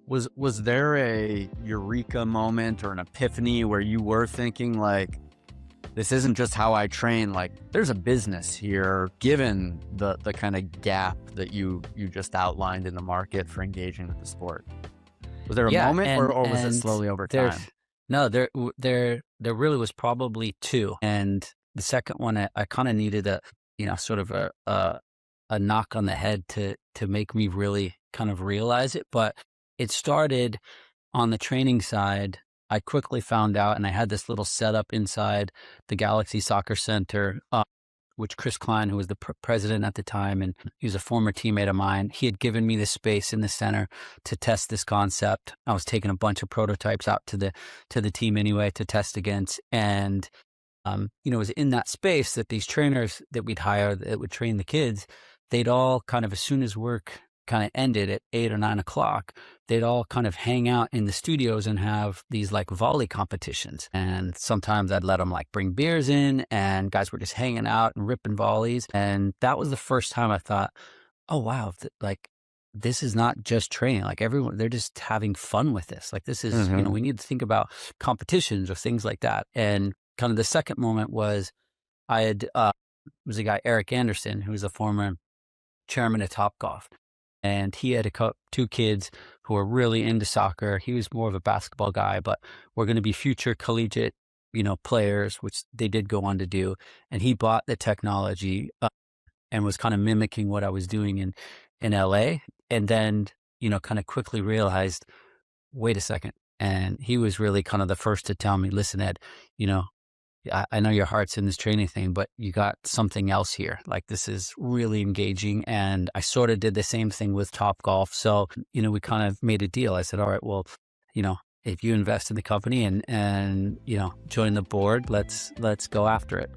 Was there a eureka moment or an epiphany where you were thinking like, this isn't just how I train, like there's a business here, given the kind of gap that you just outlined in the market for engaging with the sport? Was there a Yeah, moment or was it and slowly over there's time? no, there really was probably 2, and the second one, I kinda needed a, sort of a knock on the head to make me really kind of realize it, but it started on the training side. I quickly found out, and I had this little setup inside the Galaxy Soccer Center, which Chris Klein, who was the president at the time, and he was a former teammate of mine, he had given me the space in the center to test this concept. I was taking a bunch of prototypes out to the team anyway to test against, and it was in that space that these trainers that we'd hire that would train the kids, they'd all kind of, as soon as work kind of ended at 8 or 9 o'clock, they'd all kind of hang out in the studios and have these like volley competitions. And sometimes I'd let them like bring beers in, and guys were just hanging out and ripping volleys. And that was the first time I thought, oh, wow, like this is not just training. Like everyone, they're just having fun with this. Like this is, Hmm. we need to think about competitions or things like that. And kind of the second moment was I had, was a guy, Eric Anderson, who was a former chairman of Topgolf. And he had 2 kids who were really into soccer. He was more of a basketball guy, but were going to be future collegiate, players, which they did go on to do. And he bought the technology and was kind of mimicking what I was doing in LA. And then, kind of quickly realized, wait a second. And he was really kind of the first to tell me, listen, Ed, you know, I know your heart's in this training thing, but you got something else here. Like this is really engaging. And I sort of did the same thing with Top Golf. So, we kind of made a deal. I said, all right, well, if you invest in the company and join the board, let's go after it.